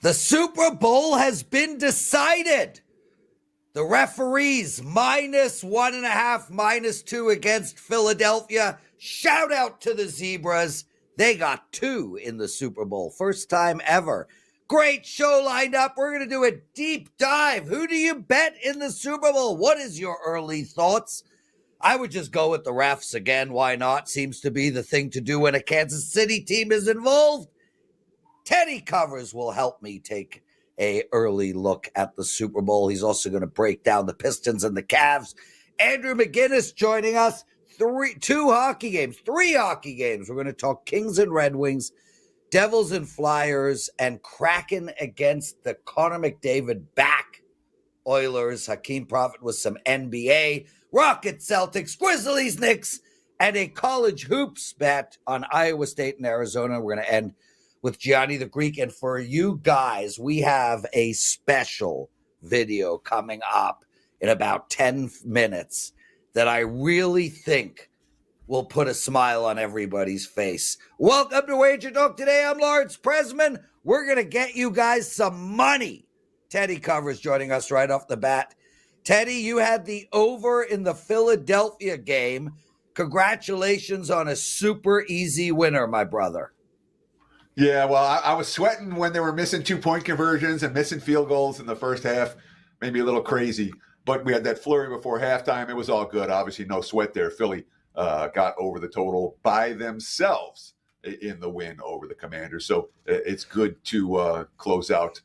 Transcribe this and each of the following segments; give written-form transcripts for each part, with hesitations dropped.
The Super Bowl has been decided. The referees -1.5, -2 against Philadelphia. Shout out to the Zebras. They got 2 in the Super Bowl. First time ever. Great show lined up. We're going to do a deep dive. Who do you bet in the Super Bowl? What is your early thoughts? I would just go with the refs again. Why not? Seems to be the thing to do when a Kansas City team is involved. Teddy Covers will help me take a early look at the Super Bowl. He's also going to break down the Pistons and the Cavs. Andrew McInnis joining us. 3 hockey games. We're going to talk Kings and Red Wings, Devils and Flyers, and Kraken against the Connor McDavid back Oilers. Skee Profit with some NBA, Rockets, Celtics, Grizzlies, Knicks, and a college hoops bet on Iowa State and Arizona. We're going to end with Gianni the Greek. And for you guys, we have a special video coming up in about 10 minutes that I really think will put a smile on everybody's face. Welcome to WagerTalk Today. I'm Lawrence Presman. We're going to get you guys some money. Teddy Covers joining us right off the bat. Teddy, you had the over in the Philadelphia game. Congratulations on a super easy winner, my brother. Yeah, well, I was sweating when they were missing 2-point conversions and missing field goals in the first half. Maybe a little crazy, but we had that flurry before halftime. It was all good. Obviously, no sweat there. Philly got over the total by themselves in the win over the Commanders. So it's good to close out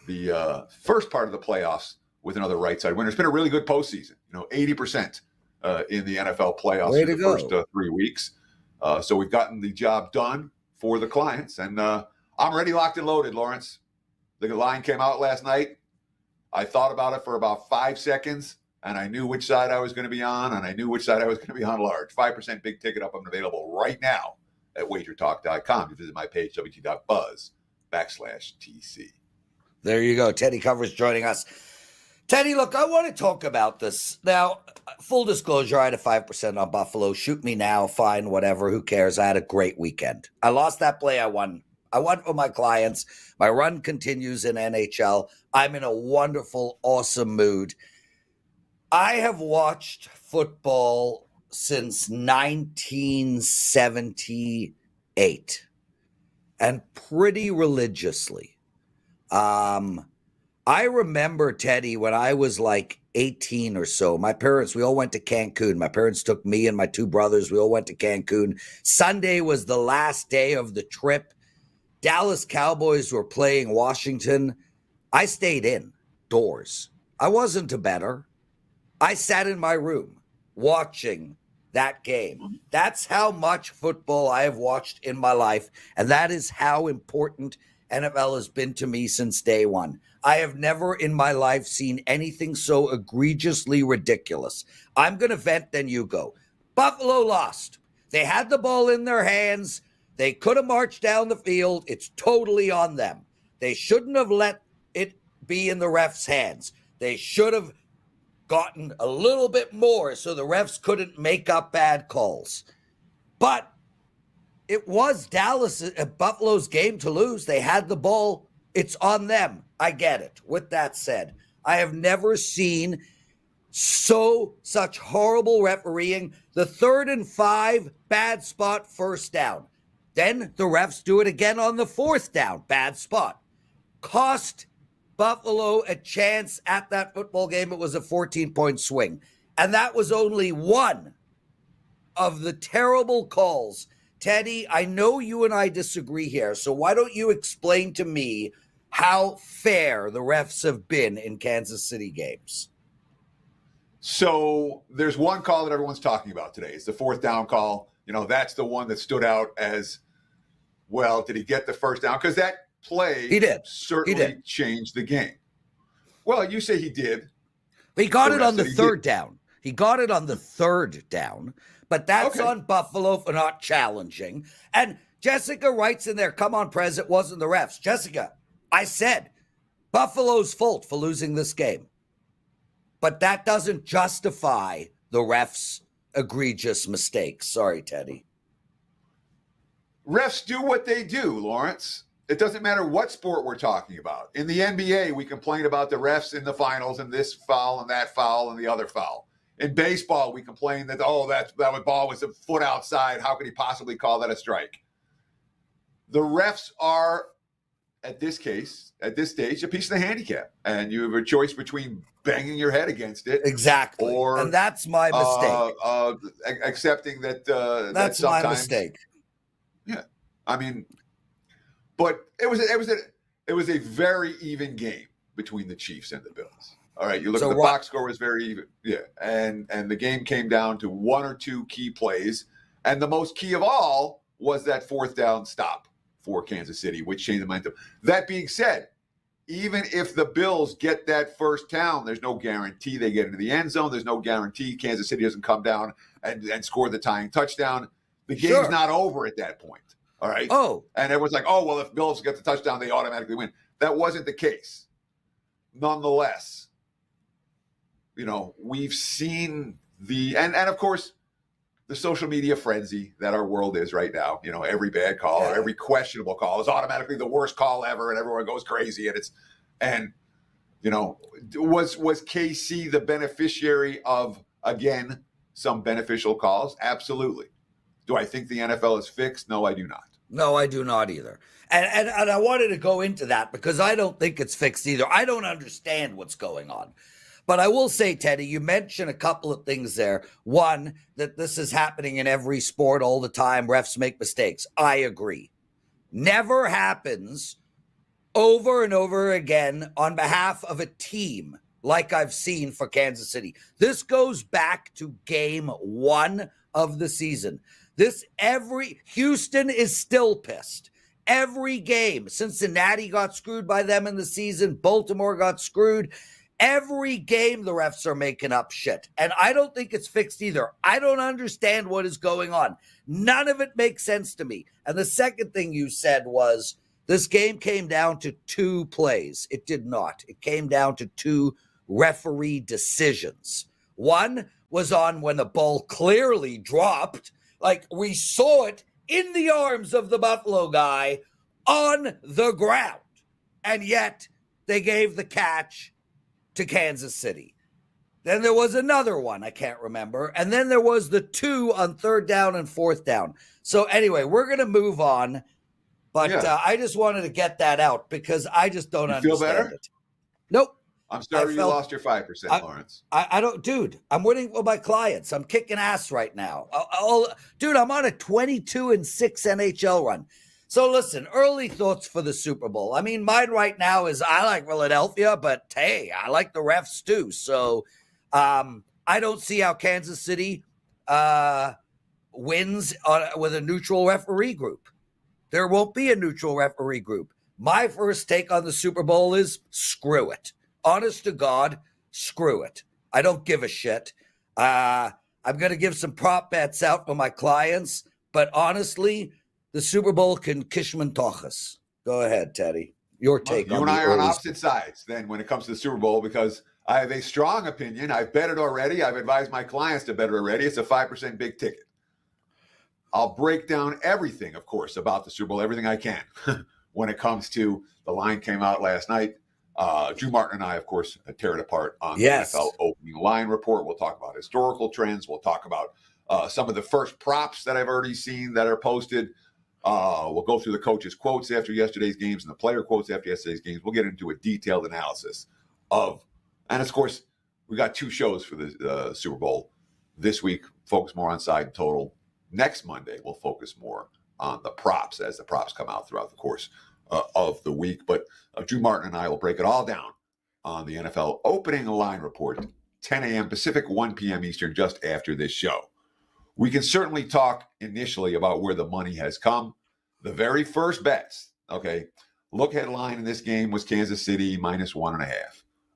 the first part of the playoffs with another right side winner. It's been a really good postseason. 80% in the NFL playoffs in the first 3 weeks. So we've gotten the job done for the clients. And I'm ready, locked and loaded, Lawrence. The line came out last night. I thought about it for about 5 seconds, and I knew which side I was going to be on, and I knew which side I was going to be on large. 5% big ticket up. I'm available right now at WagerTalk.com. You visit my page, wt.buzz/TC. There you go. Teddy Covers joining us. Teddy, look, I want to talk about this. Now, full disclosure, I had a 5% on Buffalo. Shoot me now, fine, whatever, who cares? I had a great weekend. I lost that play, I won. I won for my clients. My run continues in NHL. I'm in a wonderful, awesome mood. I have watched football since 1978 and pretty religiously. I remember, Teddy, when I was like 18 or so, my parents, we all went to Cancun. My parents took me and my 2 brothers. We all went to Cancun. Sunday was the last day of the trip. Dallas Cowboys were playing Washington. I stayed indoors. I wasn't a bettor. I sat in my room watching that game. That's how much football I have watched in my life, and that is how important NFL has been to me since day one. I have never in my life seen anything so egregiously ridiculous. I'm going to vent, then you go. Buffalo lost. They had the ball in their hands. They could have marched down the field. It's totally on them. They shouldn't have let it be in the refs' hands. They should have gotten a little bit more so the refs couldn't make up bad calls. But it was Buffalo's game to lose. They had the ball. It's on them. I get it. With that said, I have never seen such horrible refereeing. The 3rd and 5, bad spot, first down. Then the refs do it again on the 4th down, bad spot. Cost Buffalo a chance at that football game. It was a 14-point swing. And that was only one of the terrible calls. Teddy, I know you and I disagree here, so why don't you explain to me how fair the refs have been in Kansas City games? So there's one call that everyone's talking about today. It's the 4th down call. That's the one that stood out as, well, did he get the first down? Because that play certainly changed the game. Well, you say he did. But he got it on the 3rd down. He got it on the 3rd down. But that's on Buffalo for not challenging. And Jessica writes in there, come on, Prez, it wasn't the refs. Jessica, I said Buffalo's fault for losing this game. But that doesn't justify the refs' egregious mistakes. Sorry, Teddy. Refs do what they do, Lawrence. It doesn't matter what sport we're talking about. In the NBA, we complain about the refs in the finals and this foul and that foul and the other foul. In baseball, we complain that, that ball was a foot outside. How could he possibly call that a strike? The refs are, at this stage, a piece of the handicap. And you have a choice between banging your head against it. Exactly. And that's my mistake. Accepting that that's my mistake. Yeah. I mean, but it was a very even game between the Chiefs and the Bills. All right, you look at the box score was very even. Yeah. And the game came down to one or two key plays. And the most key of all was that fourth down stop for Kansas City, which changed the momentum. That being said, even if the Bills get that first down, there's no guarantee they get into the end zone. There's no guarantee Kansas City doesn't come down and score the tying touchdown. The game's not over at that point. All right. Oh. And everyone's like, oh, well, if Bills get the touchdown, they automatically win. That wasn't the case. Nonetheless, we've seen and of course, the social media frenzy that our world is right now. Every bad call or every questionable call is automatically the worst call ever, and everyone goes crazy. Was KC the beneficiary of, again, some beneficial calls? Absolutely. Do I think the NFL is fixed? No, I do not. No, I do not either. And I wanted to go into that because I don't think it's fixed either. I don't understand what's going on. But I will say, Teddy, you mentioned a couple of things there. One, that this is happening in every sport all the time. Refs make mistakes. I agree. Never happens over and over again on behalf of a team like I've seen for Kansas City. This goes back to game 1 of the season. Houston is still pissed. Every game, Cincinnati got screwed by them in the season. Baltimore got screwed. Every game, the refs are making up shit. And I don't think it's fixed either. I don't understand what is going on. None of it makes sense to me. And the second thing you said was this game came down to 2 plays. It did not. It came down to 2 referee decisions. One was on when the ball clearly dropped. Like we saw it in the arms of the Buffalo guy on the ground. And yet they gave the catch to Kansas City. Then there was another one, I can't remember. And then there was the 2 on 3rd down and 4th down. So anyway, we're going to move on. But I just wanted to get that out because I just don't understand feel better? It. Nope. I'm sorry you lost your 5%, Lawrence. I don't, dude, I'm winning with my clients. I'm kicking ass right now. Dude, I'm on a 22-6 NHL run. So listen, early thoughts for the Super Bowl. I mean, mine right now is I like Philadelphia, but hey, I like the refs too. So I don't see how Kansas City wins with a neutral referee group. There won't be a neutral referee group. My first take on the Super Bowl is screw it. Honest to God, screw it. I don't give a shit. I'm going to give some prop bets out for my clients, but honestly, the Super Bowl can kishman tochas. Go ahead, Teddy. Your take on you and I are on opposite sides then when it comes to the Super Bowl because I have a strong opinion. I've bet it already. I've advised my clients to bet it already. It's a 5% big ticket. I'll break down everything, of course, about the Super Bowl, everything I can when it comes to the line came out last night. Drew Martin and I, of course, tear it apart on the NFL opening line report. We'll talk about historical trends. We'll talk about some of the first props that I've already seen that are posted. We'll go through the coaches' quotes after yesterday's games and the player quotes after yesterday's games. We'll get into a detailed analysis and of course, we got 2 shows for the Super Bowl this week. Focus more on side and total. Next Monday, we'll focus more on the props as the props come out throughout the course of the week. But Drew Martin and I will break it all down on the NFL opening line report, 10 a.m. Pacific, 1 p.m. Eastern, just after this show. We can certainly talk initially about where the money has come. The very first bets, okay, look headline in this game was Kansas City -1.5.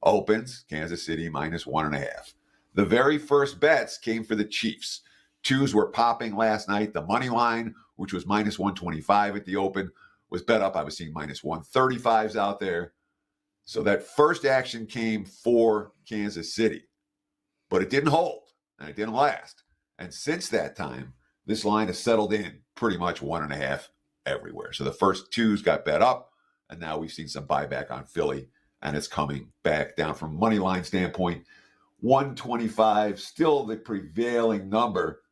Opens, Kansas City -1.5. The very first bets came for the Chiefs. 2s were popping last night. The money line, which was -125 at the open, was bet up. I was seeing -135s out there. So that first action came for Kansas City, but it didn't hold and it didn't last. And since that time, this line has settled in pretty much 1.5 everywhere. So the first twos got bet up, and now we've seen some buyback on Philly, and it's coming back down from money line standpoint. 125, still the prevailing number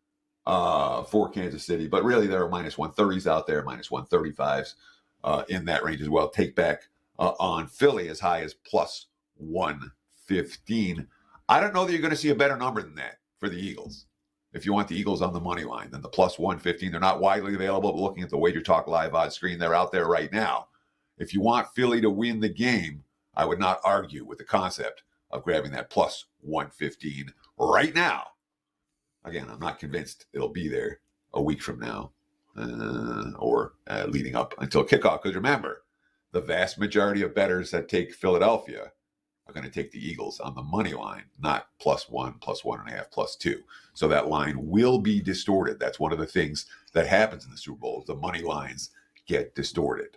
for Kansas City, but really there are minus 130s out there, minus 135s in that range as well. Take back on Philly as high as plus 115. I don't know that you're going to see a better number than that for the Eagles. If you want the Eagles on the money line, then the plus 115, they're not widely available, but looking at the WagerTalk live odds screen, they're out there right now. If you want Philly to win the game, I would not argue with the concept of grabbing that plus 115 right now. Again, I'm not convinced it'll be there a week from now or leading up until kickoff. Because remember, the vast majority of bettors that take Philadelphia are going to take the Eagles on the money line, not plus 1, plus 1.5, plus 2. So that line will be distorted. That's one of the things that happens in the Super Bowl. The money lines get distorted.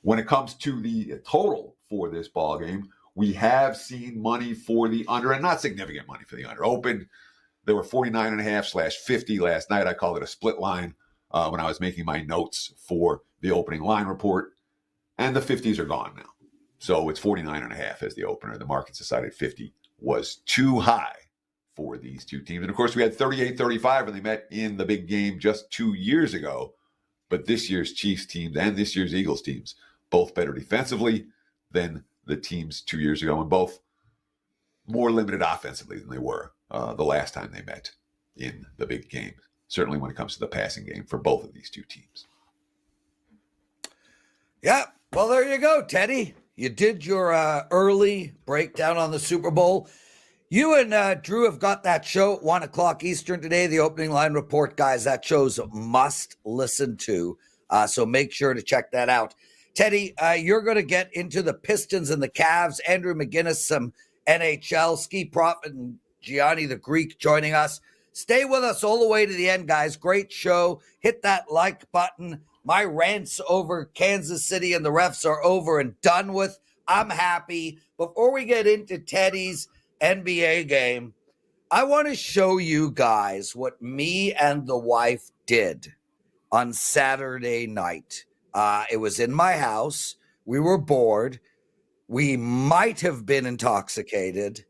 When it comes to the total for this ball game, we have seen money for the under, and not significant money for the under. Open, there were 49.5/50 last night. I called it a split line when I was making my notes for the opening line report. And the 50s are gone now. So it's 49.5 as the opener. The markets decided 50 was too high for these two teams. And of course, we had 38-35 when they met in the big game just 2 years ago. But this year's Chiefs teams and this year's Eagles teams, both better defensively than the teams 2 years ago, and both more limited offensively than they were the last time they met in the big game. Certainly when it comes to the passing game for both of these two teams. Yeah, well, there you go, Teddy. You did your early breakdown on the Super Bowl. You and Drew have got that show at 1 o'clock Eastern today, the opening line report, guys. That show's a must listen to, so make sure to check that out. Teddy, you're going to get into the Pistons and the Cavs. Andrew McInnis, some NHL, Skee Profit, and Gianni the Greek joining us. Stay with us all the way to the end, guys. Great show. Hit that like button. My rants over Kansas City and the refs are over and done with. I'm happy. Before we get into Teddy's NBA game, I want to show you guys what me and the wife did on Saturday night. It was in my house. We were bored. We might have been intoxicated.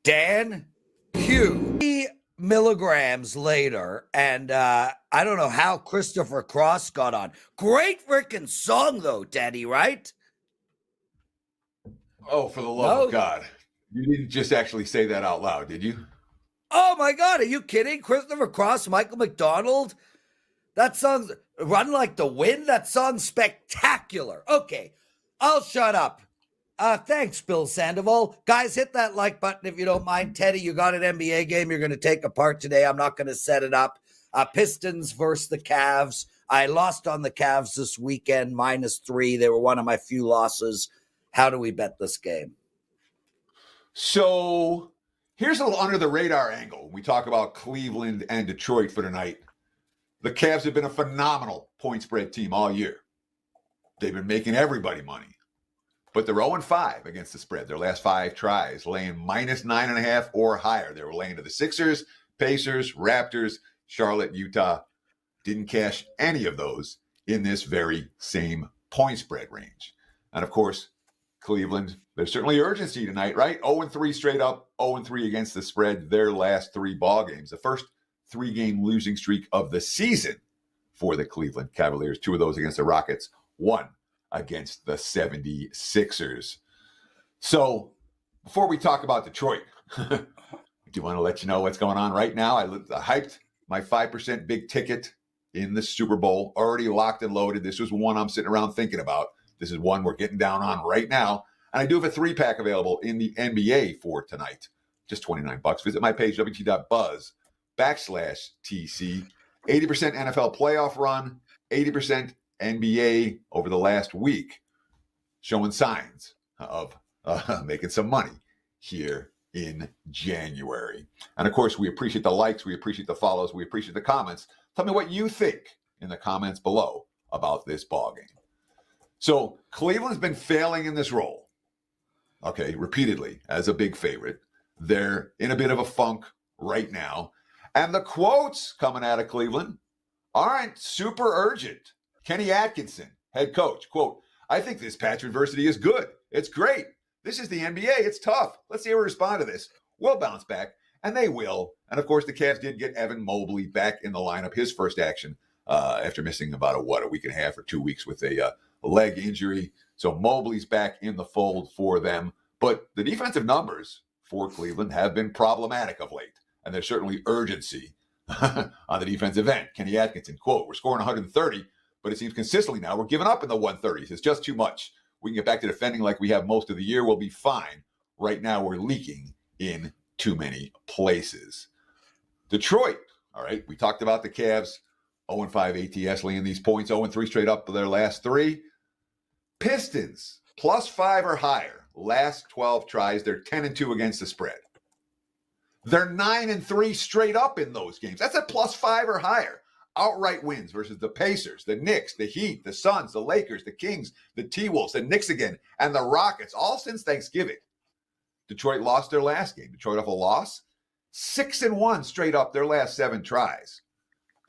Dan, Q. 3 milligrams later, and I don't know how Christopher Cross got on. Great freaking song, though, Teddy, right? Oh, for the love of God. You didn't just actually say that out loud, did you? Oh, my God. Are you kidding? Christopher Cross, Michael McDonald? That song's Run Like the Wind. That song's spectacular. Okay, I'll shut up. Thanks, Bill Sandoval. Guys, hit that like button if you don't mind. Teddy, you got an NBA game you're going to take apart today. I'm not going to set it up. Pistons versus the Cavs. I lost on the Cavs this weekend, -3. They were one of my few losses. How do we bet this game? So here's a little under the radar angle. We talk about Cleveland and Detroit for tonight. The Cavs have been a phenomenal point spread team all year. They've been making everybody money. But they're 0-5 against the spread. Their last 5 tries, laying -9.5 or higher. They were laying to the Sixers, Pacers, Raptors, Charlotte, Utah. Didn't cash any of those in this very same point spread range. And of course, Cleveland, there's certainly urgency tonight, right? 0-3 straight up, 0-3 against the spread, their last 3 ball games. The first 3-game losing streak of the season for the Cleveland Cavaliers. 2 of those against the Rockets, 1 against the 76ers. So before we talk about Detroit, I do want to let you know what's going on right now. I hyped my 5% big ticket in the Super Bowl, already locked and loaded. This was one I'm sitting around thinking about. This is one we're getting down on right now. And I do have a 3-pack available in the NBA for tonight. Just $29. Visit my page, wt.buzz/TC. 80% NFL playoff run, 80% NBA over the last week, showing signs of making some money here in January. And of course, we appreciate the likes, we appreciate the follows, we appreciate the comments. Tell me what you think in the comments below about this ball game. So Cleveland's been failing in this role, okay, repeatedly as a big favorite. They're in a bit of a funk right now. And the quotes coming out of Cleveland aren't super urgent. Kenny Atkinson, head coach, quote, I think this patch adversity is good. It's great. This is the NBA. It's tough. Let's see how we respond to this. We'll bounce back, and they will. And, of course, the Cavs did get Evan Mobley back in the lineup, his first action after missing about a week and a half or 2 weeks with a leg injury. So Mobley's back in the fold for them. But the defensive numbers for Cleveland have been problematic of late, and there's certainly urgency on the defensive end. Kenny Atkinson, quote, we're scoring 130, but it seems consistently now we're giving up in the 130s. It's just too much. We can get back to defending like we have most of the year. We'll be fine. Right now we're leaking in too many places. Detroit, all right, we talked about the Cavs, 0-5 ATS laying these points, 0-3 straight up for their last 3. Pistons, +5 or higher. Last 12 tries, they're 10-2 against the spread. They're 9-3 straight up in those games. That's a +5 or higher. Outright wins versus the Pacers, the Knicks, the Heat, the Suns, the Lakers, the Kings, the T-Wolves, the Knicks again, and the Rockets, all since Thanksgiving. Detroit lost their last game. Detroit off a loss, 6-1 straight up their last 7 tries.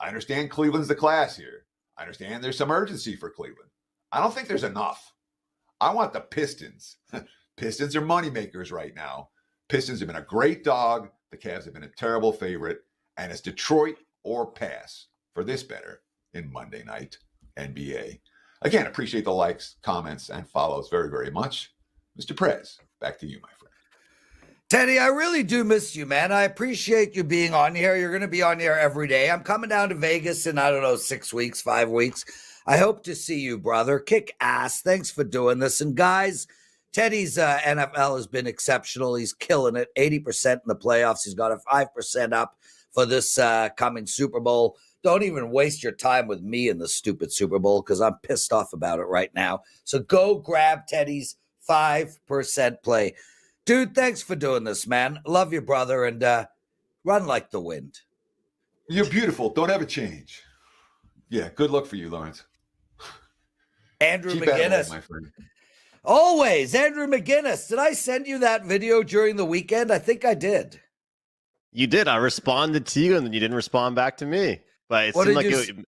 I understand Cleveland's the class here. I understand there's some urgency for Cleveland. I don't think there's enough. I want the Pistons. Pistons are moneymakers right now. Pistons have been a great dog. The Cavs have been a terrible favorite. And it's Detroit or pass for this better in Monday Night NBA. Again, appreciate the likes, comments, and follows very, very much. Mr. Prez, back to you, my friend. Teddy, I really do miss you, man. I appreciate you being on here. You're going to be on here every day. I'm coming down to Vegas in, 6 weeks, 5 weeks. I hope to see you, brother. Kick ass. Thanks for doing this. And guys, Teddy's NFL has been exceptional. He's killing it. 80% in the playoffs. He's got a 5% up for this coming Super Bowl. Don't even waste your time with me in the stupid Super Bowl because I'm pissed off about it right now. So go grab Teddy's 5% play. Dude, thanks for doing this, man. Love you, brother, and run like the wind. You're beautiful. Don't ever change. Yeah, good luck for you, Lawrence. Andrew Keep McInnis. my friend. Always. Andrew McInnis. Did I send you that video during the weekend? I think I did. You did. I responded to you, and then you didn't respond back to me. But it seemed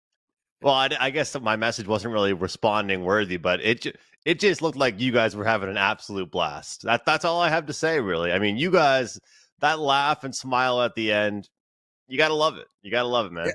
like I guess my message wasn't really responding worthy, but it just looked like you guys were having an absolute blast. That's all I have to say, really. I mean, you guys, that laugh and smile at the end, you got to love it. You got to love it, man. Yeah.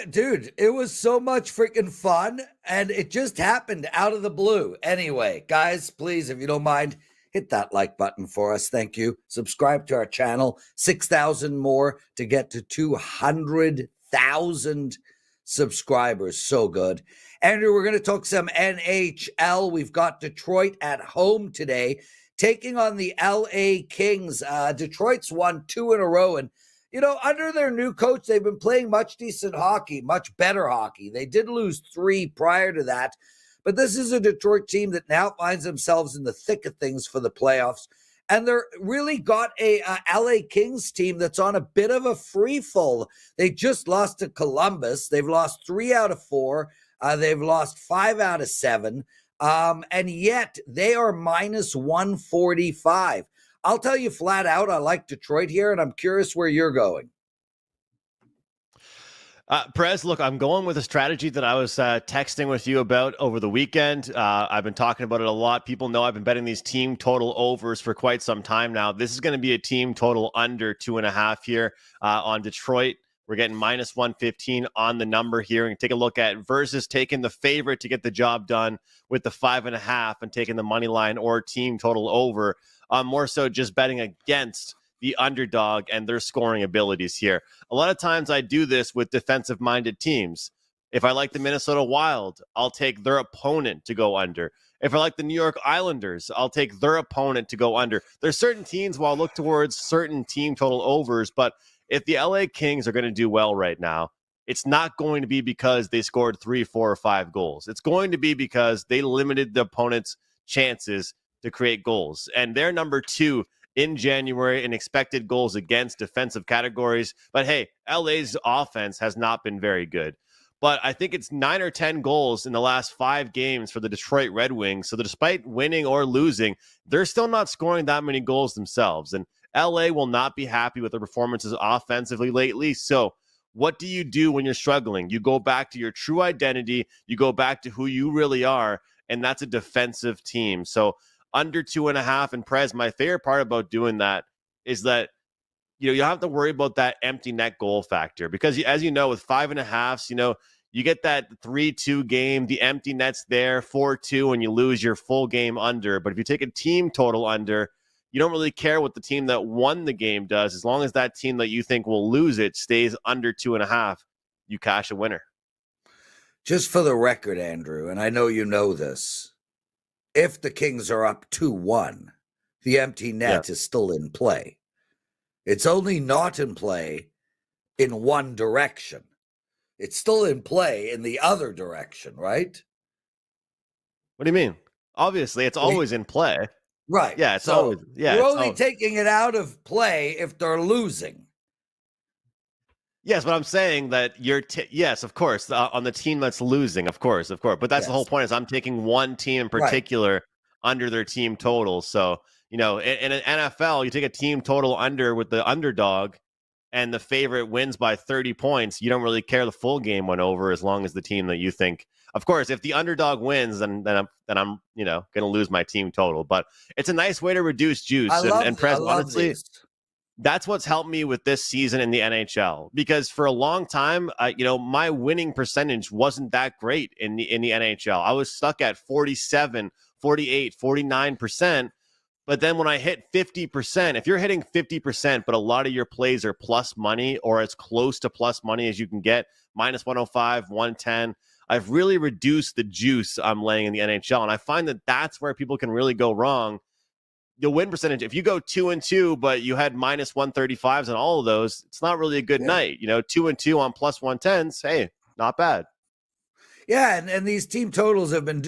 Dude, it was so much freaking fun, and it just happened out of the blue. Anyway, guys, please, if you don't mind, hit that like button for us. Thank you. Subscribe to our channel. 6,000 more to get to 200,000 subscribers. So good. Andrew, we're going to talk some NHL. We've got Detroit at home today, taking on the LA Kings. Detroit's won 2 in a row, and under their new coach, they've been playing much decent hockey, much better hockey. They did lose 3 prior to that, but this is a Detroit team that now finds themselves in the thick of things for the playoffs. And they're really got a LA Kings team that's on a bit of a free fall. They just lost to Columbus. They've lost 3 out of 4. They've lost 5 out of 7. And yet they are minus 145. I'll tell you flat out, I like Detroit here, and I'm curious where you're going. Prez, look, I'm going with a strategy that I was texting with you about over the weekend. I've been talking about it a lot. People know I've been betting these team total overs for quite some time now. This is going to be a team total under 2.5 here on Detroit. We're getting minus 115 on the number here. And take a look at versus taking the favorite to get the job done with the 5.5 and taking the money line or team total over. More so just betting against the underdog and their scoring abilities here. A lot of times I do this with defensive-minded teams. If I like the Minnesota Wild, I'll take their opponent to go under. If I like the New York Islanders, I'll take their opponent to go under. There's certain teams where I'll look towards certain team total overs, but if the LA Kings are going to do well right now, it's not going to be because they scored 3, 4, or 5 goals. It's going to be because they limited the opponent's chances to create goals. And they're number 2 in January in expected goals against defensive categories. But hey, LA's offense has not been very good. But I think it's 9 or 10 goals in the last 5 games for the Detroit Red Wings. So despite winning or losing, they're still not scoring that many goals themselves. And LA will not be happy with their performances offensively lately. So What do you do when you're struggling? You go back to your true identity. You go back to who you really are, and that's a defensive team. So under 2.5, and Prez, my favorite part about doing that is that you don't have to worry about that empty net goal factor, because as you know, with 5.5s, you get that 3-2 game, the empty net's there, 4-2, and you lose your full game under. But if you take a team total under, you don't really care what the team that won the game does. As long as that team that you think will lose it stays under 2.5, you cash a winner. Just for the record, Andrew, and I know you know this, if the Kings are up 2-1, the empty net is still in play. It's only not in play in one direction. It's still in play in the other direction, right? What do you mean? Obviously, it's always in play. Right. Yeah, it's always. Yeah, you're only taking it out of play if they're losing. Yes, but I'm saying that yes, of course, on the team that's losing, of course. But that's the whole point, is I'm taking one team in particular under their team total. So, in an NFL, you take a team total under with the underdog, and the favorite wins by 30 points. You don't really care the full game went over, as long as the team that you think. Of course, if the underdog wins, then I'm going to lose my team total. But it's a nice way to reduce juice. And Prez, honestly, that's what's helped me with this season in the NHL, because for a long time, my winning percentage wasn't that great in the NHL. I was stuck at 47, 48, 49%. But then when I hit 50%, if you're hitting 50%, but a lot of your plays are plus money or as close to plus money as you can get, minus 105, 110, I've really reduced the juice I'm laying in the NHL. And I find that that's where people can really go wrong. The win percentage, if you go 2-2, but you had minus 135s on all of those, it's not really a good night. 2-2 on plus 110s, hey, not bad. Yeah, and these team totals have been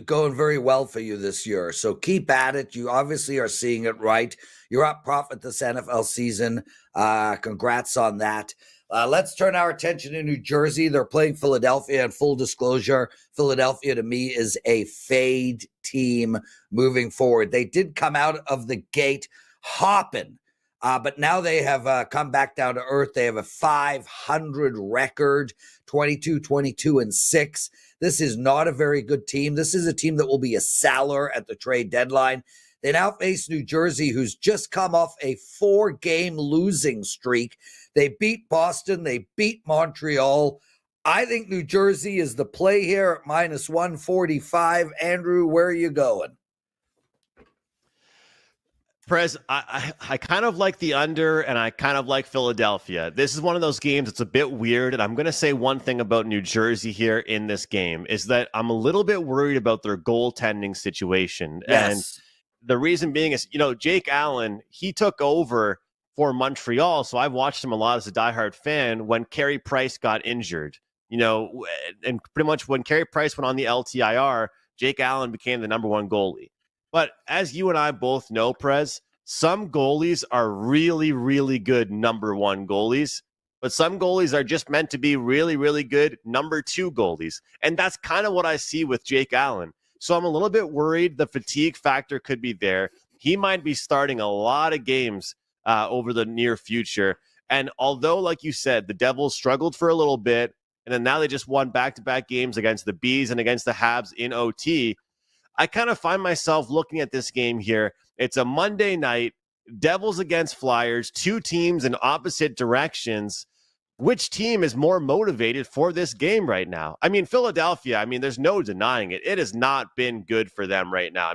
going very well for you this year. So keep at it. You obviously are seeing it right. You're up profit this NFL season. Congrats on that. Let's turn our attention to New Jersey. They're playing Philadelphia, and full disclosure, Philadelphia to me is a fade team moving forward. They did come out of the gate hopping, but now they have come back down to earth. They have a 500 record, 22-22-6. This is not a very good team. This is a team that will be a seller at the trade deadline. They now face New Jersey, who's just come off a 4-game losing streak. They beat Boston. They beat Montreal. I think New Jersey is the play here at minus 145. Andrew, where are you going? Prez, I kind of like the under, and I kind of like Philadelphia. This is one of those games that's a bit weird, and I'm going to say one thing about New Jersey here in this game is that I'm a little bit worried about their goaltending situation. Yes. And the reason being is, Jake Allen, he took over for Montreal, so I've watched him a lot as a diehard fan when Carey Price got injured. And pretty much when Carey Price went on the LTIR, Jake Allen became the number one goalie. But as you and I both know, Prez, some goalies are really, really good number one goalies, but some goalies are just meant to be really, really good number two goalies. And that's kind of what I see with Jake Allen. So I'm a little bit worried the fatigue factor could be there. He might be starting a lot of games over the near future. And although, like you said, the Devils struggled for a little bit, and then now they just won back-to-back games against the Bees and against the Habs in OT, I kind of find myself looking at this game here. It's a Monday night, Devils against Flyers, two teams in opposite directions. Which team is more motivated for this game right now? I mean, Philadelphia, there's no denying it. It has not been good for them right now.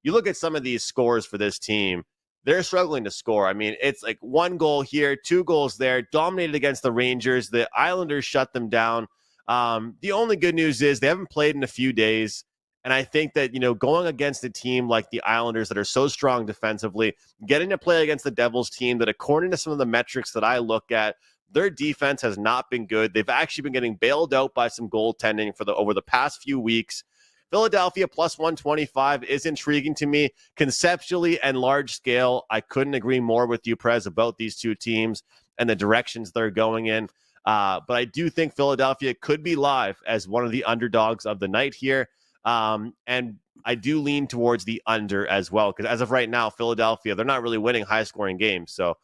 You look at some of these scores for this team, they're struggling to score. It's like 1 goal here, 2 goals there, dominated against the Rangers. The Islanders shut them down. The only good news is they haven't played in a few days. And I think that, going against a team like the Islanders that are so strong defensively, getting to play against the Devils team that, according to some of the metrics that I look at, their defense has not been good. They've actually been getting bailed out by some goaltending over the past few weeks. Philadelphia plus 125 is intriguing to me conceptually and large scale. I couldn't agree more with you, Prez, about these two teams and the directions they're going in. But I do think Philadelphia could be live as one of the underdogs of the night here. And I do lean towards the under as well, because as of right now, Philadelphia, they're not really winning high-scoring games. So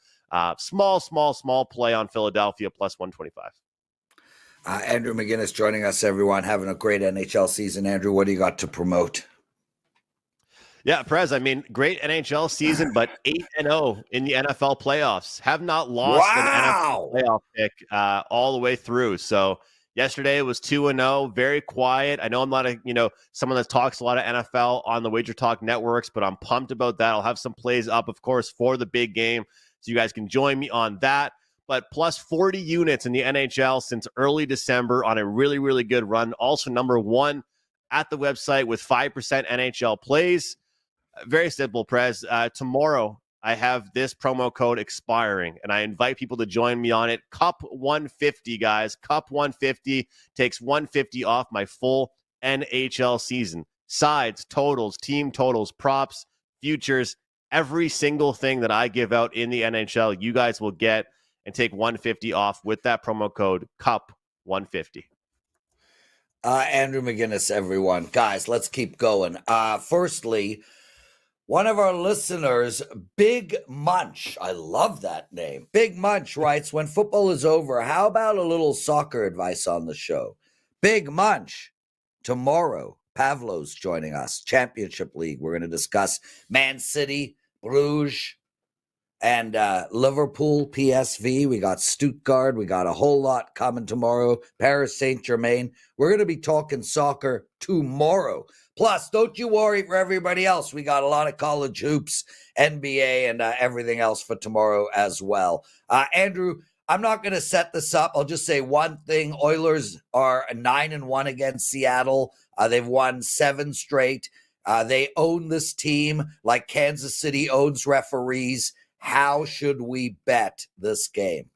Small play on Philadelphia plus 125. Andrew McInnis joining us, everyone. Having a great NHL season. Andrew, what do you got to promote? Yeah, Prez, I mean, great NHL season, but 8-0 in the NFL playoffs. Have not lost an NFL playoff pick all the way through. So yesterday it was 2-0, very quiet. I know I'm not someone that talks a lot of NFL on the WagerTalk networks, but I'm pumped about that. I'll have some plays up, of course, for the big game, so you guys can join me on that. But plus 40 units in the NHL since early December on a really, really good run. Also number one at the website with 5% NHL plays. Very simple, Prez. Tomorrow, I have this promo code expiring, and I invite people to join me on it. Cup 150, guys. Cup 150 takes 150 off my full NHL season. Sides, totals, team totals, props, futures, every single thing that I give out in the NHL, you guys will get and take 150 off with that promo code Cup 150. Andrew McInnis, everyone. Guys, let's keep going. Firstly, one of our listeners, Big Munch, I love that name. Big Munch writes, when football is over, how about a little soccer advice on the show? Big Munch, tomorrow, Pavlo's joining us, Championship League. We're going to discuss Man City, Bruges, and Liverpool, PSV. We got Stuttgart. We got a whole lot coming tomorrow. Paris Saint-Germain. We're going to be talking soccer tomorrow. Plus, don't you worry for everybody else. We got a lot of college hoops, NBA, and everything else for tomorrow as well. Andrew, I'm not going to set this up. I'll just say one thing. Oilers are 9-1 against Seattle. They've won 7 straight. They own this team like Kansas City owns referees. How should we bet this game?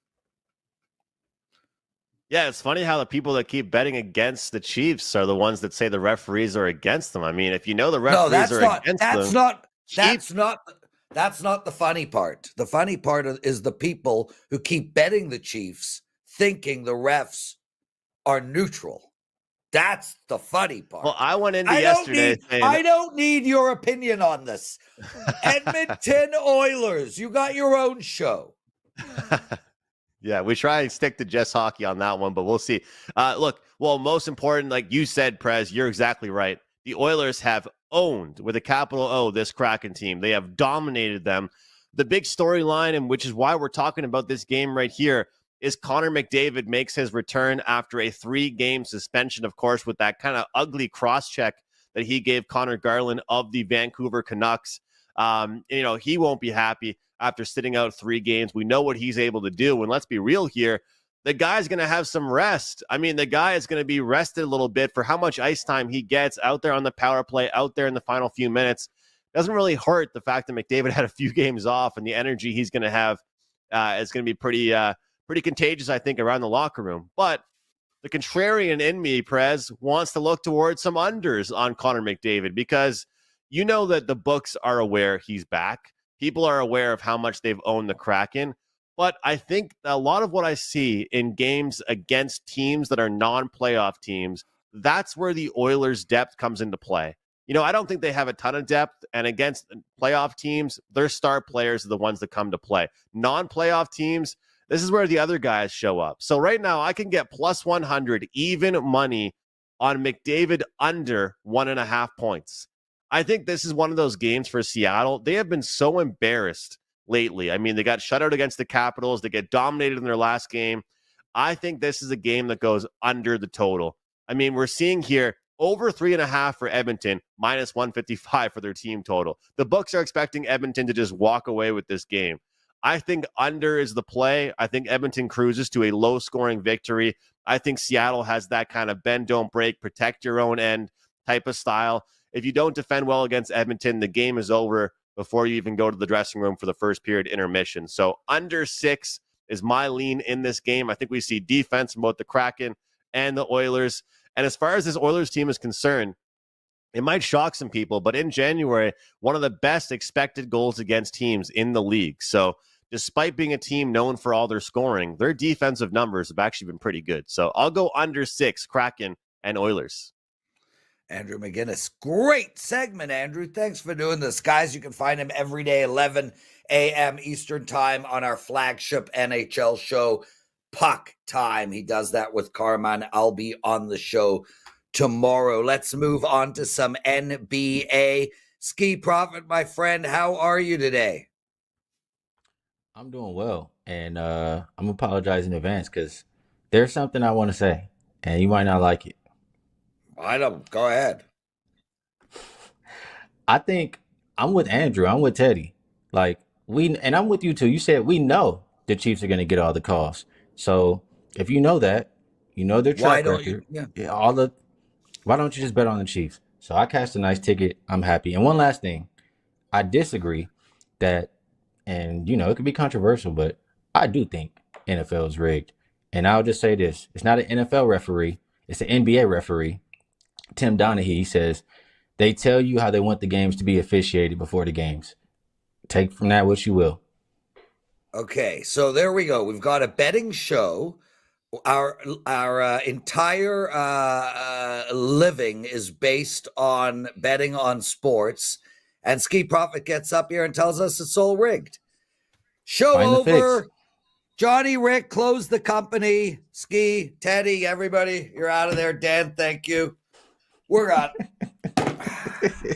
Yeah, it's funny how the people that keep betting against the Chiefs are the ones that say the referees are against them. I mean, if you know the referees against them, that's not the funny part. The funny part is the people who keep betting the Chiefs thinking the refs are neutral. That's the funny part. Well, I went into yesterday saying I don't need your opinion on this. Edmonton Oilers, you got your own show. Yeah, we try and stick to just hockey on that one, but we'll see. Look, well, most important, like you said, Prez, you're exactly right. The Oilers have owned, with a capital O, this Kraken team. They have dominated them. The big storyline, and which is why we're talking about this game right here, is Connor McDavid makes his return after a 3-game suspension, of course, with that kind of ugly cross-check that he gave Connor Garland of the Vancouver Canucks. He won't be happy after sitting out 3 games. We know what he's able to do. And let's be real here. The guy's going to have some rest. I mean, the guy is going to be rested a little bit for how much ice time he gets out there on the power play, out there in the final few minutes. Doesn't really hurt the fact that McDavid had a few games off, and the energy he's going to have is going to be pretty contagious, I think, around the locker room. But the contrarian in me, Prez, wants to look towards some unders on Connor McDavid because you know that the books are aware he's back. People are aware of how much they've owned the Kraken. But I think a lot of what I see in games against teams that are non-playoff teams, that's where the Oilers' depth comes into play. You know, I don't think they have a ton of depth, and against playoff teams, their star players are the ones that come to play. Non-playoff teams, this is where the other guys show up. So right now, I can get plus 100 even money on McDavid under 1.5 points. I think this is one of those games for Seattle. They have been so embarrassed lately. I mean, they got shut out against the Capitals. They get dominated in their last game. I think this is a game that goes under the total. I mean, we're seeing here over 3.5 for Edmonton, minus 155 for their team total. The books are expecting Edmonton to just walk away with this game. I think under is the play. I think Edmonton cruises to a low-scoring victory. I think Seattle has that kind of bend, don't break, protect your own end type of style. If you don't defend well against Edmonton, the game is over before you even go to the dressing room for the first period intermission. So under 6 is my lean in this game. I think we see defense from both the Kraken and the Oilers. And as far as this Oilers team is concerned, it might shock some people, but in January, one of the best expected goals against teams in the league. So despite being a team known for all their scoring, their defensive numbers have actually been pretty good. So I'll go under 6, Kraken and Oilers. Andrew McInnis. Great segment, Andrew. Thanks for doing this. Guys, you can find him every day, 11 a.m. Eastern Time on our flagship NHL show, Puck Time. He does that with Carmine. I'll be on the show tomorrow. Let's move on to some NBA. Skee Profit, my friend, how are you today? I'm doing well, and I'm apologize in advance because there's something I want to say, and you might not like it. I don't. Go ahead. I think I'm with Andrew. I'm with Teddy. Like and I'm with you too. You said we know the Chiefs are going to get all the calls. So if you know that, you know their Why track don't you? record. Yeah. Why don't you just bet on the Chiefs? So I cashed a nice ticket. I'm happy. And one last thing, I disagree that, and it could be controversial, but I do think NFL is rigged. And I'll just say this: it's not an NFL referee; it's an NBA referee. Tim Donaghy says they tell you how they want the games to be officiated before the games. Take from that what you will. Okay, so there we go. We've got a betting show. Our entire living is based on betting on sports, and Skee Profit gets up here and tells us it's all rigged. Show Find the over. fix. Johnny, Rick, close the company. Skee, Teddy, everybody, you're out of there. Dan, thank you. We're out.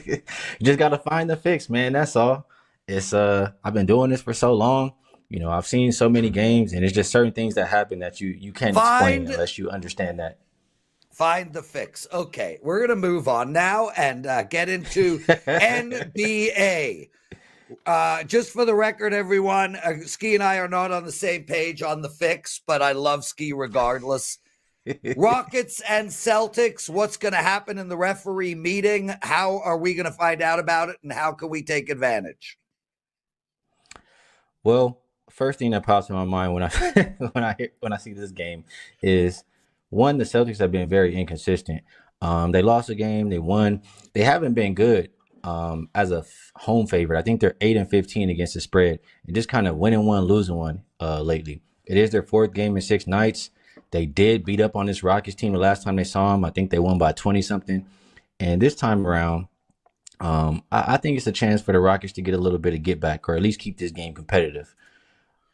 You just gotta find the fix, man. That's all. It's I've been doing this for so long. I've seen so many games, and it's just certain things that happen that you can't explain unless you understand that. Find the fix. Okay, we're going to move on now and get into NBA. Just for the record, everyone, Skee and I are not on the same page on the fix, but I love Skee regardless. Rockets and Celtics, what's going to happen in the referee meeting? How are we going to find out about it, and how can we take advantage? Well, first thing that pops in my mind when I when I see this game is one, the Celtics have been very inconsistent. They lost a game, they won. They haven't been good as a home favorite. I think they're 8-15 against the spread, and just kind of winning one, losing one lately. It is their fourth game in 6 nights. They did beat up on this Rockets team the last time they saw them. I think they won by 20 something. And this time around, I think it's a chance for the Rockets to get a little bit of get back, or at least keep this game competitive.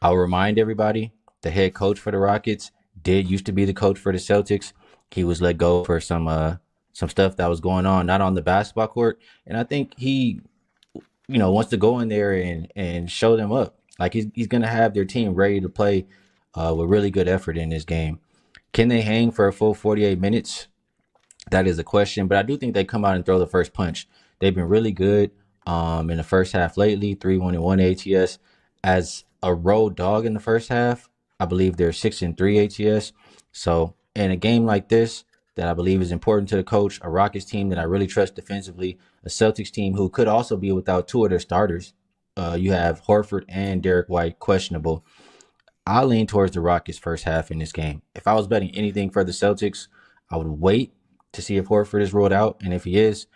I'll remind everybody, the head coach for the Rockets used to be the coach for the Celtics. He was let go for some stuff that was going on, not on the basketball court. And I think he, wants to go in there and show them up. Like he's going to have their team ready to play with really good effort in this game. Can they hang for a full 48 minutes? That is a question, but I do think they come out and throw the first punch. They've been really good in the first half lately, 3-1-1 ATS. As a road dog in the first half, I believe they're 6-3 ATS. So in a game like this, that I believe is important to the coach, a Rockets team that I really trust defensively, a Celtics team who could also be without 2 of their starters. You have Horford and Derek White questionable. I lean towards the Rockets first half in this game. If I was betting anything for the Celtics, I would wait to see if Horford is ruled out. And if he is,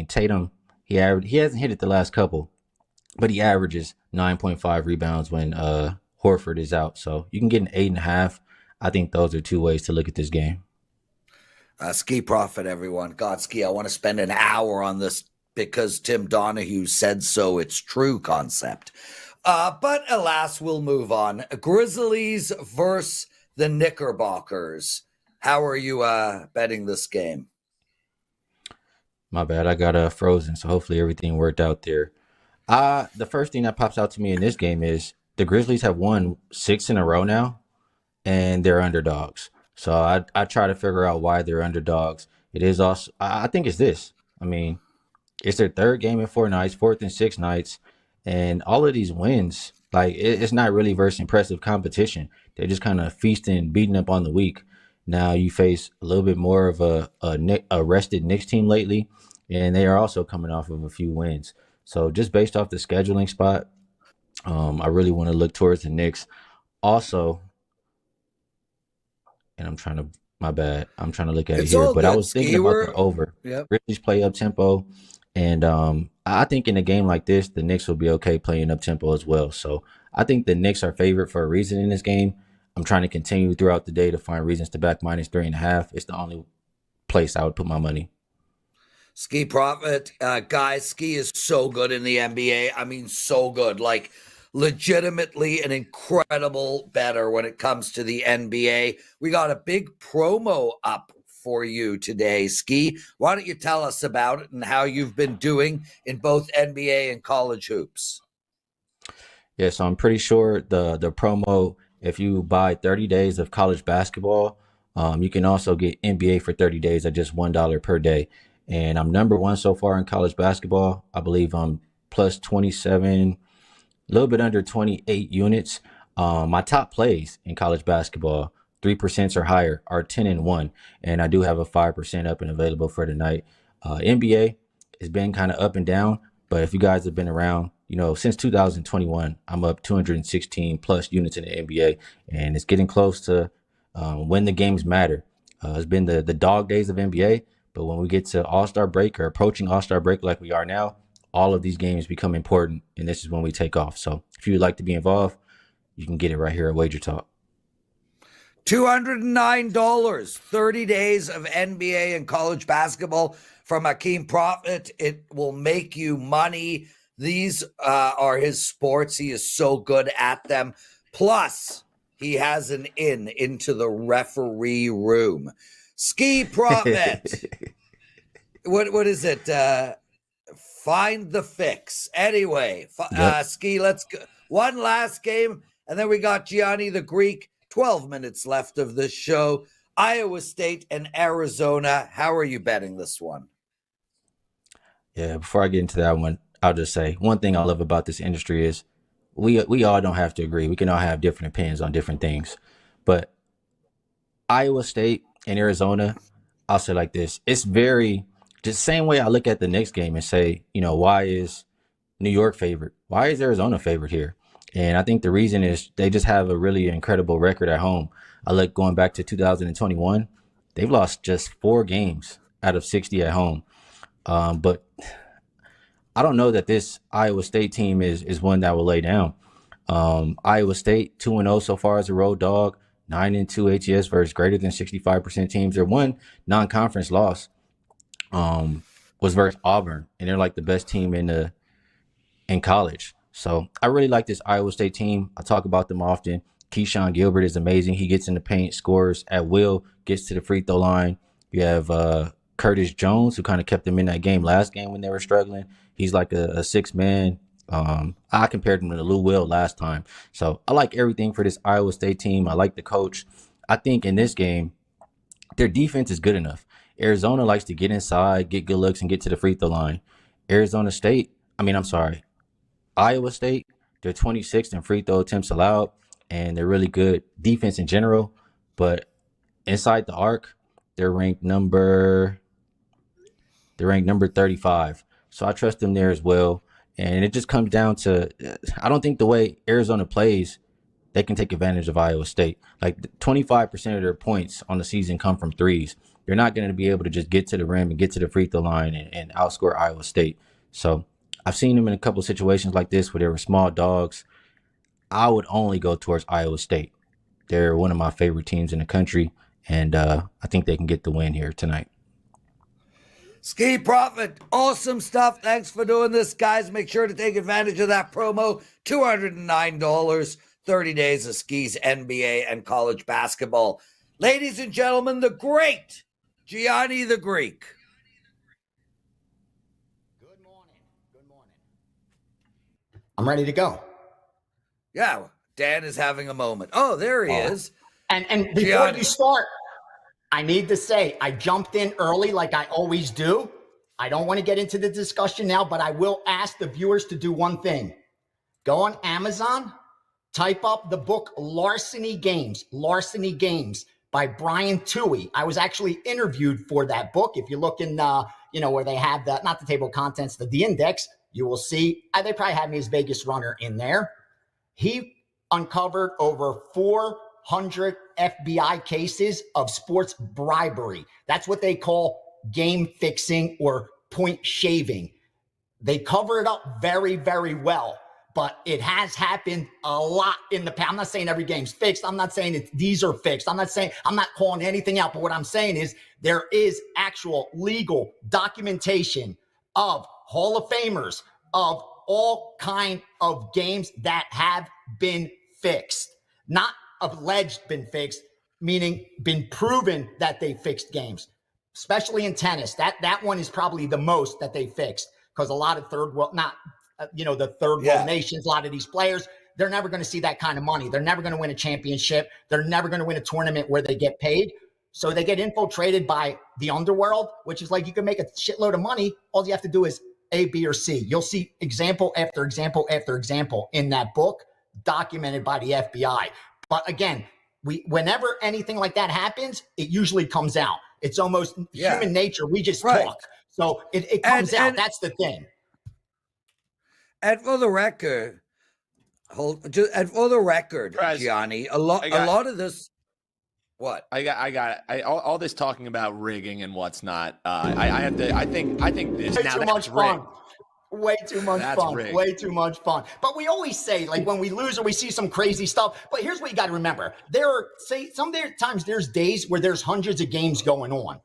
Tatum, he hasn't hit it the last couple, but he averages 9.5 rebounds when Horford is out. So you can get an 8.5. I think those are 2 ways to look at this game. Skee Profit, everyone. God, Skee, I want to spend an hour on this because Tim Donaghy said so. It's true concept. But alas, we'll move on. Grizzlies versus the Knickerbockers. How are you betting this game? My bad. I got frozen, so hopefully everything worked out there. The first thing that pops out to me in this game is the Grizzlies have won 6 in a row now, and they're underdogs. So I try to figure out why they're underdogs. It is also, I think it's this. It's their 3rd game in 4 nights, 4th and 6th nights. And all of these wins, like it's not really versus impressive competition. They're just kind of feasting, beating up on the weak. Now you face a little bit more of a rested Knicks team lately, and they are also coming off of a few wins. So just based off the scheduling spot, I really want to look towards the Knicks. Also, and I'm trying to look at it here, but I was thinking about the over. Yep. Grizzlies play up tempo. And I think in a game like this, the Knicks will be okay playing up tempo as well. So I think the Knicks are favored for a reason in this game. I'm trying to continue throughout the day to find reasons to back -3.5. It's the only place I would put my money. Skee Profit, guys, Skee is so good in the NBA. I mean, so good. Like, legitimately an incredible bettor when it comes to the NBA. We got a big promo up for you today, Skee. Why don't you tell us about it and how you've been doing in both NBA and college hoops? Yeah, so I'm pretty sure the promo, if you buy 30 days of college basketball, you can also get NBA for 30 days at just $1 per day. And I'm number one so far in college basketball. I believe I'm plus 27, a little bit under 28 units. My top plays in college basketball, 3% or higher, are 10-1. And I do have a 5% up and available for tonight. NBA has been kind of up and down, but if you guys have been around, since 2021, I'm up 216 plus units in the NBA, and it's getting close to when the games matter. It's been the dog days of NBA, but when we get to All-Star break or approaching All-Star break like we are now, all of these games become important, and this is when we take off. So if you would like to be involved, you can get it right here at WagerTalk. $209, 30 days of NBA and college basketball from Skee Profit. It will make you money. These are his sports. He is so good at them. Plus, he has an into the referee room. Skee Profit. What is it? Find the fix. Anyway, Skee, let's go. One last game, and then we got Gianni the Greek. 12 minutes left of this show. Iowa State and Arizona. How are you betting this one? Yeah, before I get into that one, I'll just say one thing I love about this industry is we all don't have to agree. We can all have different opinions on different things. But Iowa State and Arizona, I'll say like this. It's just the same way I look at the next game and say, why is New York favored? Why is Arizona favored here? And I think the reason is they just have a really incredible record at home. I look going back to 2021, they've lost just 4 games out of 60 at home. But I don't know that this Iowa State team is one that will lay down. Iowa State 2-0 so far as a road dog, 9-2 ATS versus greater than 65% teams. Their one non-conference loss was versus Auburn, and they're like the best team in college. So I really like this Iowa State team. I talk about them often. Keyshawn Gilbert is amazing. He gets in the paint, scores at will, gets to the free throw line. You have Curtis Jones, who kind of kept them in that game last game when they were struggling. He's like a 6-man. I compared him to Lou Will last time. So I like everything for this Iowa State team. I like the coach. I think in this game, their defense is good enough. Arizona likes to get inside, get good looks, and get to the free throw line. Iowa State, they're 26th in free throw attempts allowed, and they're really good defense in general. But inside the arc, they're ranked number 35. So I trust them there as well. And it just comes down to, I don't think the way Arizona plays, they can take advantage of Iowa State. Like 25% of their points on the season come from threes. They're not going to be able to just get to the rim and get to the free throw line and outscore Iowa State. So I've seen them in a couple of situations like this where they were small dogs. I would only go towards Iowa State. They're one of my favorite teams in the country, and I think they can get the win here tonight. Skee Profit, awesome stuff. Thanks for doing this, guys. Make sure to take advantage of that promo. $209, 30 days of Skee's NBA and college basketball. Ladies and gentlemen, the great Gianni the Greek. Good morning. I'm ready to go. Yeah, Dan is having a moment. Oh, there he is. And before Gianni. you start, I need to say, I jumped in early like I always do. I don't want to get into the discussion now, but I will ask the viewers to do one thing. Go on Amazon, type up the book Larceny Games by Brian Toohey. I was actually interviewed for that book. If you look in, where they have the, not the table of contents, the index, you will see, they probably had me as Vegas runner in there. He uncovered over 400 FBI cases of sports bribery. That's what they call game fixing or point shaving. They cover it up very, very well. but it has happened a lot in the past. I'm not saying every game's fixed. I'm not saying these are fixed. I'm not calling anything out. But what I'm saying is there is actual legal documentation of Hall of Famers, of all kind of games that have been fixed, not alleged been fixed, meaning been proven that they fixed games, especially in tennis. That one is probably the most that they fixed, because a lot of third world, the third world nations, a lot of these players, they're never going to see that kind of money. They're never going to win a championship. They're never going to win a tournament where they get paid. So they get infiltrated by the underworld, which is like you can make a shitload of money. All you have to do is A, B, or C. You'll see example after example after example in that book, documented by the FBI. But again, whenever anything like that happens, it usually comes out. It's almost human nature. We just talk. So it comes out. That's the thing. And for the record, Prez, Gianni, a lot of this. What? All this talking about rigging and what's not. I think this. Way now too much fun. Way too much fun. Rigged. Way too much fun. But we always say, like, when we lose or we see some crazy stuff. But here's what you got to remember: sometimes there's days where there's hundreds of games going on.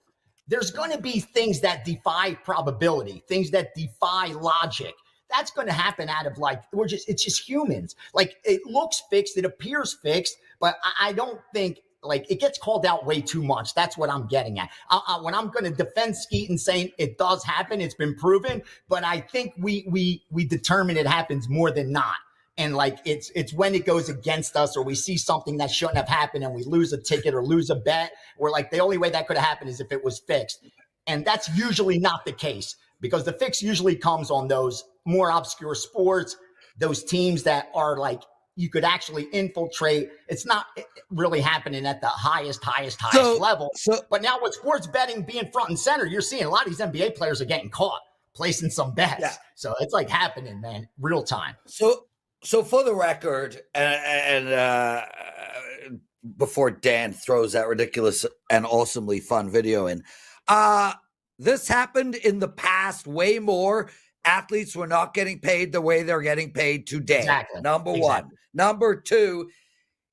There's going to be things that defy probability, things that defy logic. That's going to happen out of it's just humans. Like, it looks fixed, it appears fixed, but I don't think. Like, it gets called out way too much. That's what I'm getting at. When I'm going to defend Skee and saying it does happen, it's been proven, but I think we determine it happens more than not. And like, it's when it goes against us, or we see something that shouldn't have happened and we lose a ticket or lose a bet. We're like, the only way that could have happened is if it was fixed. And that's usually not the case, because the fix usually comes on those more obscure sports, those teams that are like, you could actually infiltrate. It's not really happening at the highest level. But now with sports betting being front and center, you're seeing a lot of these NBA players are getting caught placing some bets. Yeah. So it's like happening, man, real time. So for the record, and before Dan throws that ridiculous and awesomely fun video in, this happened in the past way more. Athletes were not getting paid the way they're getting paid today. Exactly. Number one. Number two,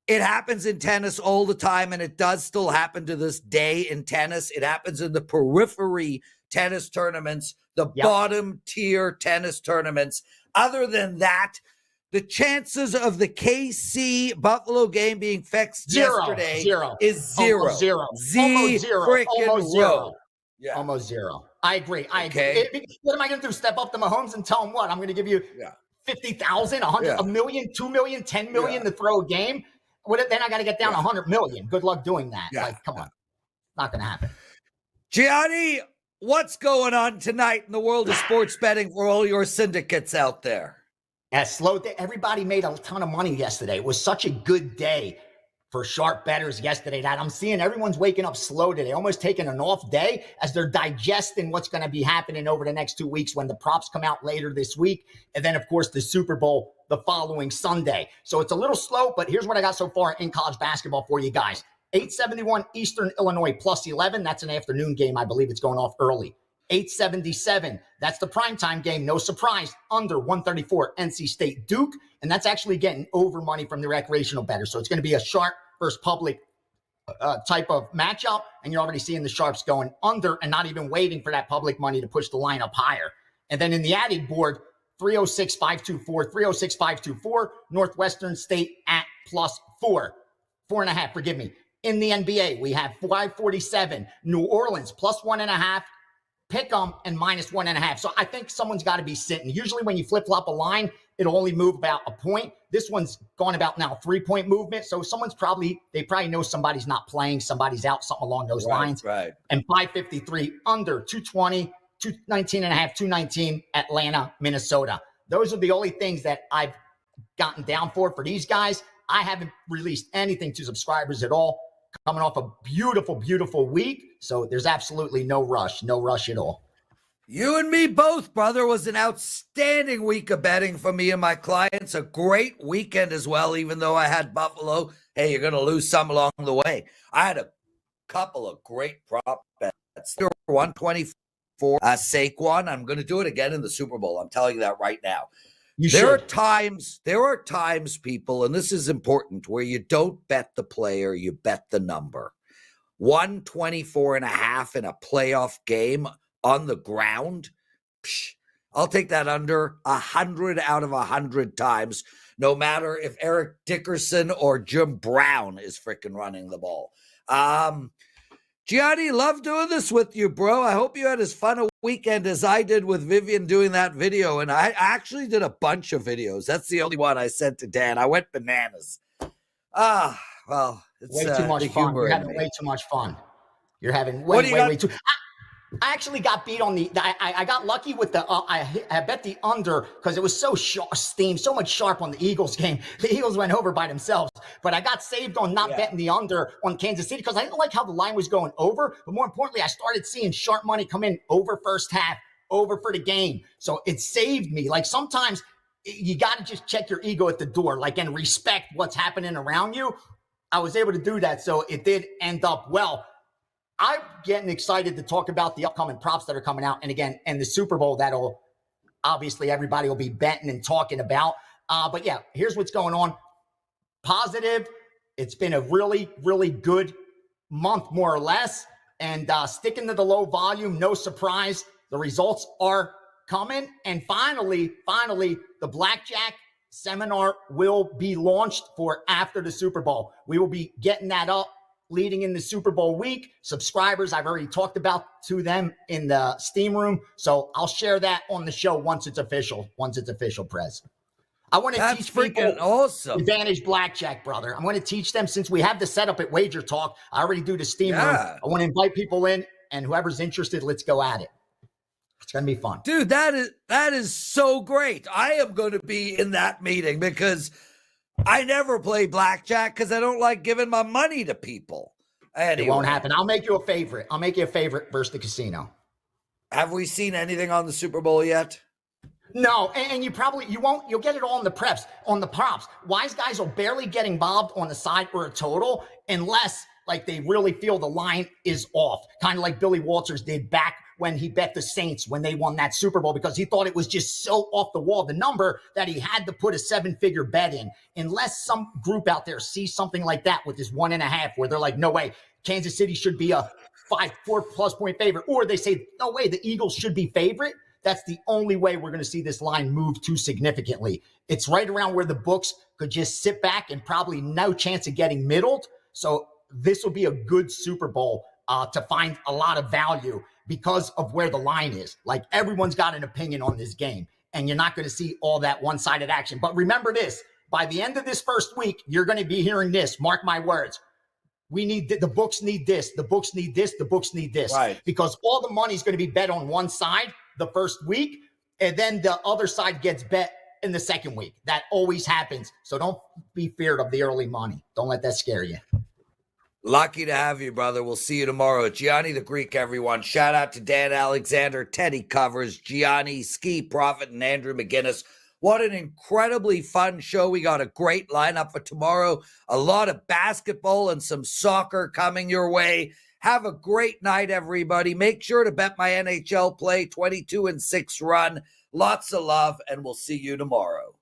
it happens in tennis all the time, and it does still happen to this day in tennis. It happens in the periphery tennis tournaments, the bottom tier tennis tournaments. Other than that, the chances of the KC Buffalo game being fixed yesterday is zero. Almost zero. Almost zero. Yeah. Almost zero. I agree. What am I going to do? Step up to Mahomes and tell him what? I'm going to give you 50,000, 100, a million, 2 million, 10 million to throw a game. Then I got to get down 100 million. Good luck doing that. Yeah. Like, come on. Not going to happen. Gianni, what's going on tonight in the world of sports betting for all your syndicates out there? Everybody made a ton of money yesterday. It was such a good day for sharp bettors yesterday that I'm seeing everyone's waking up slow today, almost taking an off day as they're digesting what's going to be happening over the next 2 weeks when the props come out later this week. And then, of course, the Super Bowl the following Sunday. So it's a little slow, but here's what I got so far in college basketball for you guys. 871 Eastern Illinois plus 11. That's an afternoon game. I believe it's going off early. 877. That's the primetime game. No surprise. Under 134 NC State Duke. And that's actually getting over money from the recreational bettors. So it's going to be a sharp versus public type of matchup. And you're already seeing the sharps going under and not even waiting for that public money to push the line up higher. And then in the added board, 306-524, 306-524, Northwestern State at plus 4.5, forgive me. In the NBA, we have 547, New Orleans plus 1.5, pick 'em and minus 1.5. So I think someone's got to be sitting. Usually when you flip-flop a line, it'll only move about a point. This one's gone about now 3-point movement. So they probably know somebody's not playing, somebody's out, something along those lines. Right. And 553 under 220, 219.5, 219 Atlanta, Minnesota. Those are the only things that I've gotten down for these guys. I haven't released anything to subscribers at all. Coming off a beautiful, beautiful week. So there's absolutely no rush at all. You and me both, brother. It was an outstanding week of betting for me and my clients. A great weekend as well, even though I had Buffalo. Hey, you're going to lose some along the way. I had a couple of great prop bets. 124, Saquon. I'm going to do it again in the Super Bowl. I'm telling you that right now. There are times, people, and this is important, where you don't bet the player, you bet the number. 124.5 in a playoff game on the ground. I'll take that under 100 out of 100 times, no matter if Eric Dickerson or Jim Brown is freaking running the ball. Gianni, love doing this with you, bro. I hope you had as fun a weekend as I did with Vivian doing that video. And I actually did a bunch of videos. That's the only one I sent to Dan. I went bananas. Well, it's way too much fun. You're having way too much fun. You're having way too. I actually got beat on the. I got lucky with the. I bet the under because it was so sharp, so much sharp on the Eagles game. The Eagles went over by themselves, but I got saved on not betting the under on Kansas City because I didn't like how the line was going over. But more importantly, I started seeing sharp money come in over first half, over for the game. So it saved me. Like sometimes you got to just check your ego at the door, like and respect what's happening around you. I was able to do that, so it did end up well. I'm getting excited to talk about the upcoming props that are coming out. And again, and the Super Bowl that'll obviously everybody will be betting and talking about. But yeah, here's what's going on. Positive. It's been a really, really good month, more or less. And sticking to the low volume, no surprise. The results are coming. And finally, the Blackjack seminar will be launched for after the Super Bowl. We will be getting that up leading in the Super Bowl week. Subscribers, I've already talked about to them in the Steam room. So I'll share that on the show once it's official, Prez. I want to teach people awesome. Advantage Blackjack, brother. I'm going to teach them since we have the setup at WagerTalk. I already do the Steam room. I want to invite people in, and whoever's interested, let's go at it. It's going to be fun. Dude, that is so great. I am going to be in that meeting because I never play blackjack because I don't like giving my money to people. Anyway. It won't happen. I'll make you a favorite. Versus the casino. Have we seen anything on the Super Bowl yet? No, and you won't. You'll get it all in the props. Wise guys will barely get involved on the side or a total unless like they really feel the line is off. Kind of like Billy Walters did back when he bet the Saints when they won that Super Bowl because he thought it was just so off the wall, the number, that he had to put a 7-figure bet in. Unless some group out there sees something like that with this 1.5 where they're like, no way, Kansas City should be a 4+ point favorite. Or they say, no way, the Eagles should be favorite. That's the only way we're going to see this line move too significantly. It's right around where the books could just sit back and probably no chance of getting middled. So this will be a good Super Bowl to find a lot of value because of where the line is. Like everyone's got an opinion on this game and you're not going to see all that one-sided action. But remember this, by the end of this first week, you're going to be hearing this. Mark my words. We need the books need this. The books need this. The books need this. Right. Because all the money's going to be bet on one side the first week, and then the other side gets bet in the second week. That always happens. So don't be feared of the early money. Don't let that scare you. Lucky to have you, brother. We'll see you tomorrow. Gianni the Greek, everyone. Shout out to Dan Alexander, Teddy Covers, Gianni, Skee Profit, and Andrew McInnis. What an incredibly fun show. We got a great lineup for tomorrow. A lot of basketball and some soccer coming your way. Have a great night, everybody. Make sure to bet my NHL play 22-6 run. Lots of love, and we'll see you tomorrow.